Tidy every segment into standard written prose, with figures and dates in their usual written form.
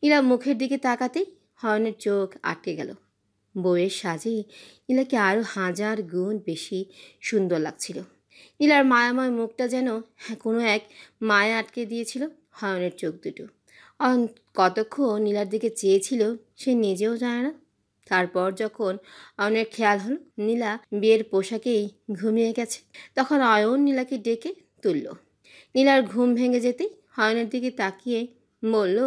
নীলা মুখের দিকে তাকাতেই হয়নের চোখ আটকে গেল। বউয়ের সাজে নীলাকে আরও হাজার গুণ বেশি সুন্দর লাগছিল। নীলার মায়াময় মুখটা যেন কোনো এক মায়া আটকে দিয়েছিল হয়নের চোখ দুটো। অয়ন কতক্ষণ নীলার দিকে চেয়েছিল সে নিজেও জানে না। তারপর যখন অয়নের খেয়াল হলো নীলা বিয়ের পোশাকেই ঘুমিয়ে গেছে, তখন অয়ন নীলাকে ডেকে তুলল। নীলার ঘুম ভেঙে যেতেই অয়নের দিকে তাকিয়ে বলল,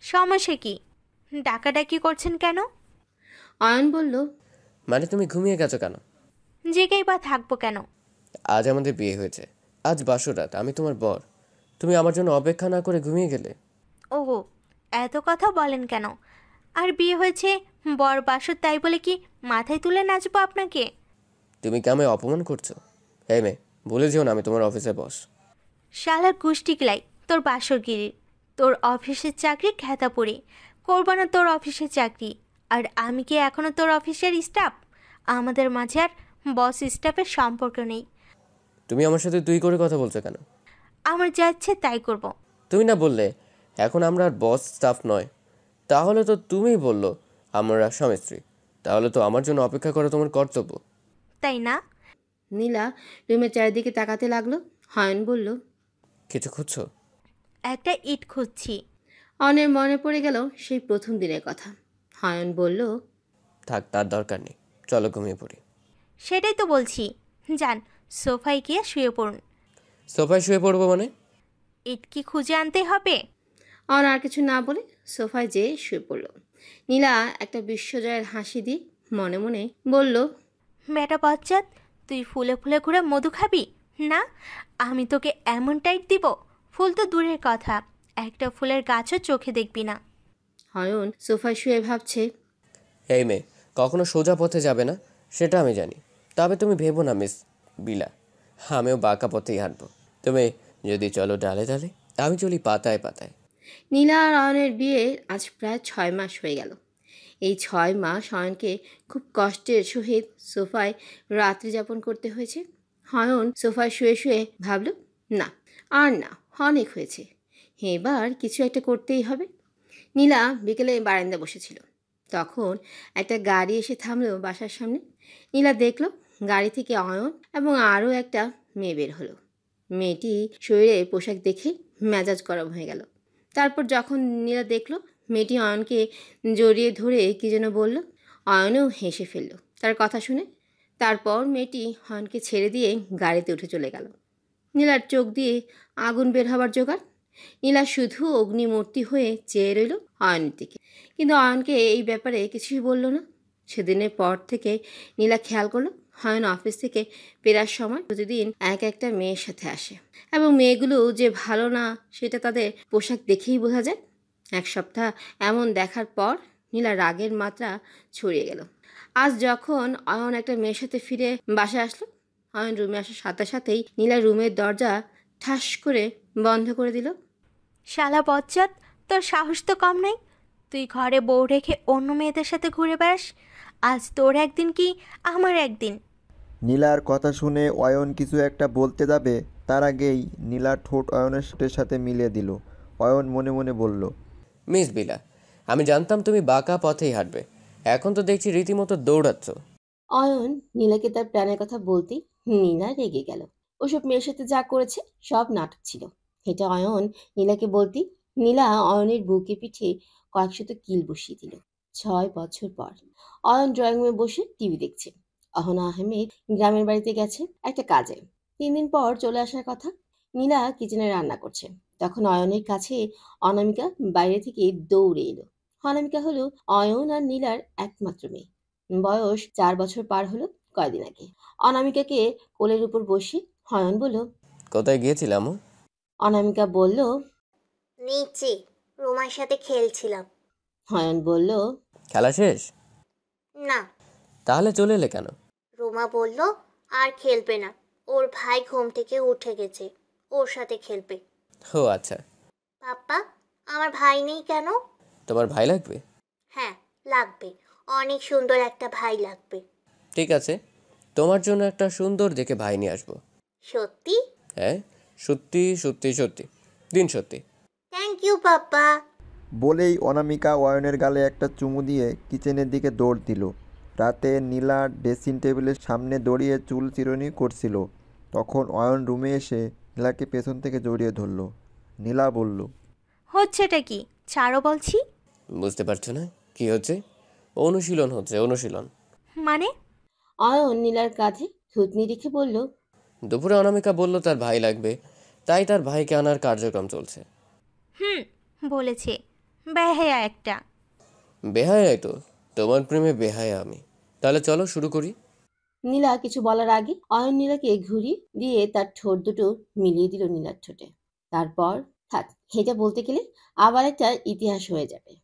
সমস্যা কি? ডাকাডাকি করছেন কেন? অয়ন বলল, মানে তুমি ঘুমিয়ে গেছো কেন? জেগেই বা থাকবো কেন? আজ আমাদের বিয়ে হয়েছে, আজ বাসরাত, আমি তোমার বর। তুমি আমার জন্য অপেক্ষা না করে ঘুমিয়ে গেলে। ওগো, এত কথা বলেন কেন? আর বিয়ে হয়েছে, বর বাসর, তাই বলে কি মাথায় তুলে নাচবো আপনাকে? তুমি কি আমায় অপমান করছো? এই মেয়ে, ভুলে যেও না আমি তোমার অফিসের বস। শালা গুষ্টি কিলাই তোর বাসরগিরির। তোর অফিসের চাকরি খেতাপুরি, করবো না তোর অফিসের চাকরি। আর আমি কি এখনো তোর অফিসের স্টাফ? আমাদের মাঝে আর বস স্টাফের সম্পর্ক নেই। তুমি আমার সাথে তুই করে কথা বলছো কেন? আমার যা ইচ্ছে তাই করব। তুমি না বললে এখন আমরা আর বস স্টাফ নয়? তাহলে তো তুমিই বললো আমরা স্বামী স্ত্রী। তাহলে তো আমার জন্য অপেক্ষা করা তোমার কর্তব্য, তাই না? নীলা রুমের চারিদিকে তাকাতে লাগলো। হয়ন বলল, কিছু খুঁজছো? একটা ইট খুঁজছি। অয়নের মনে পড়ে গেল সেই প্রথম দিনের কথা। হয়ন বলল, থাক, তার দরকার নেই, চলো ঘুমিয়ে পড়ি। সেটাই তো বলছি, যান সোফায় গিয়ে শুয়ে পড়ুন। সোফায় শুয়ে পড়বো মানে? ইট কি খুঁজে আনতে হবে? অয়ন আর কিছু না বলে সোফায় যেয়ে শুয়ে পড়ল। নীলা একটা বিশ্বজয়ের হাসি দিয়ে মনে মনে বলল, বেটা বচ্চাত, তুই ফুলে ফুলে ঘুরে মধু খাবি না? আমি তোকে এমন টাইট দিব, ফুল তো দূরের কথা, একটা ফুলের গাছও চোখে দেখবি না। হয়ন সোফায় শুয়ে ভাবছে, এই মেয়ে কখনো সোজা পথে যাবে না, সেটা আমি জানি। তবে তুমি ভেবো না মিস বিলা, আমিও বাঁকা পথেই হাঁটবো। তুমি যদি চলো ডালে ডালে, আমি চলি পাতায় পাতায়। নীলা আর অয়নের বিয়ে আজ প্রায় 6 মাস হয়ে গেল। এই 6 মাস অয়নকে খুব কষ্টের সহিত সোফায় রাত্রি যাপন করতে হয়েছে। হয়ন সোফায় শুয়ে শুয়ে ভাবল, না আর না, অনেক হয়েছে, এবার কিছু একটা করতেই হবে। নীলা বিকেলে বারান্দা বসেছিল, তখন একটা গাড়ি এসে থামলো বাসার সামনে। নীলা দেখলো গাড়ি থেকে অয়ন এবং আরও একটা মেয়ে বের হলো। মেয়েটি শরীরে পোশাক দেখে মেজাজ গরম হয়ে গেল। তারপর যখন নীলা দেখলো মেয়েটি অয়নকে জড়িয়ে ধরে কী যেন বলল, অয়নও হেসে ফেলল তার কথা শুনে। তারপর মেয়েটি অয়নকে ছেড়ে দিয়ে গাড়িতে উঠে চলে গেল। নীলার চোখ দিয়ে আগুন বের হবার জোগাড়। নীলা শুধু অগ্নিমূর্তি হয়ে চেয়ে রইল অয়নের দিকে, কিন্তু অয়নকে এই ব্যাপারে কিছুই বলল না। সেদিনের পর থেকে নীলা খেয়াল করলো অয়ন অফিস থেকে ফেরার সময় প্রতিদিন এক একটা মেয়ের সাথে আসে, এবং মেয়েগুলো যে ভালো না সেটা তাদের পোশাক দেখেই বোঝা যায়। এক সপ্তাহ এমন দেখার পর নীলা রাগের মাত্রা ছড়িয়ে গেল। আজ যখন অয়ন একটা মেয়ের সাথে ফিরে বাসায় আসলো, অয়ন রুমে আসার সাথে সাথেই নীলা রুমের দরজা ঠাস করে বন্ধ করে দিল। শালা বচ্চাত, তোর সাহস তো কম নাই। তুই ঘরে বউ রেখে অন্য মেয়েদের সাথে ঘুরে বেড়াস। আজ তোর একদিন কি আমার একদিন? নীলার কথা শুনে অয়ন কিছু একটা বলতে যাবে, তার আগেই নীলার ঠোঁট অয়নের ঠোঁটের সাথে মিলিয়ে দিল। অয়ন মনে মনে বলল, মিস বিলা, আমি জানতাম তুমি বাঁকা পথেই হাঁটবে, এখন তো দেখছি রীতিমতো দৌড়াচ্ছ। অয়ন নীলাকে তার প্ল্যানের কথা বলতেই নীলা রেগে গেল। ওসব মেয়ের সাথে যা করেছে সব নাটক ছিল। এটা অয়ন নীলাকে বলতেই নীলা অয়নের বুকে পিঠে কয়েকশত কিল বসিয়ে দিল। 6 বছর পর অয়ন ড্রয়িং রুমে বসে টিভি দেখছে। অহনা আহমেদ গ্রামের বাড়িতে গেছে একটা কাজে, 3 দিন পর চলে আসার কথা। নীলা কিচেনে রান্না করছে, তখন অয়নের কাছে অনামিকা বাইরে থেকে দৌড়ে এলো। অনামিকা হলো অয়ন আর নীলার একমাত্র মেয়ে। বয়স 4 বছর পার হলো কয়দিন আগে। অনামিকাকে কোলের উপর বসে হয়ন বলল, কোথায় গিয়েছিলাম? অনামিকা বলল, নিচে রোমার সাথে খেলছিলাম। হয়ন বলল, খেলা শেষ? না, তাহলে চলে এলে কেন? রোমা বলল আর খেলবে না, ওর ভাই ঘুম থেকে উঠে গেছে, ওর সাথে খেলবে। ও আচ্ছা। পাপ্পা, আমার ভাই নেই কেন? তোমার ভাই লাগবে? হ্যাঁ লাগবে, অনেক সুন্দর একটা ভাই লাগবে। ঠিক আছে, তোমার জন্য একটা সুন্দর দেখে ভাই নিয়ে আসবো। সত্যি? হ্যাঁ, সত্যি সত্যি সত্যি, দিন সত্যি। থ্যাংক ইউ পাপ্পা। বলেই অনামিকা অয়নের গালে একটা চুমু দিয়ে কিচেনের দিকে দৌড় দিল। রাতে নীলা ড্রেসিং টেবিলের সামনে দাঁড়িয়ে চুল চিরুনি করছিল। তখন অয়ন রুমে এসে নীলাকে পেছন থেকে জড়িয়ে ধরল। নীলা বলল, হচ্ছেটা কি? ছাড়ো বলছি। বুঝতে পারছো না কি হচ্ছে? অনুশীলন হচ্ছে, অনুশীলন। মানে? অয়ন নীলার কাঁধে থুতনি রেখে বলল, দুপুরে অনামিকা বলল তার ভাই লাগবে, তাই তার ভাইকে আনার কার্যক্রম চলছে। হুম, বলেছে। বেহায়া একটা। বেহায়াই তো, তোমার প্রেমে বেহায়া আমি। তাহলে চলো শুরু করি। নীলা কিছু বলার আগে অয়ন নীলাকে ঘুরি দিয়ে তার ঠোঁট দুটো মিলিয়ে দিল নীলার ঠোঁটে। তারপর থাক, এটা বলতে গেলে আবার একটা ইতিহাস হয়ে যাবে।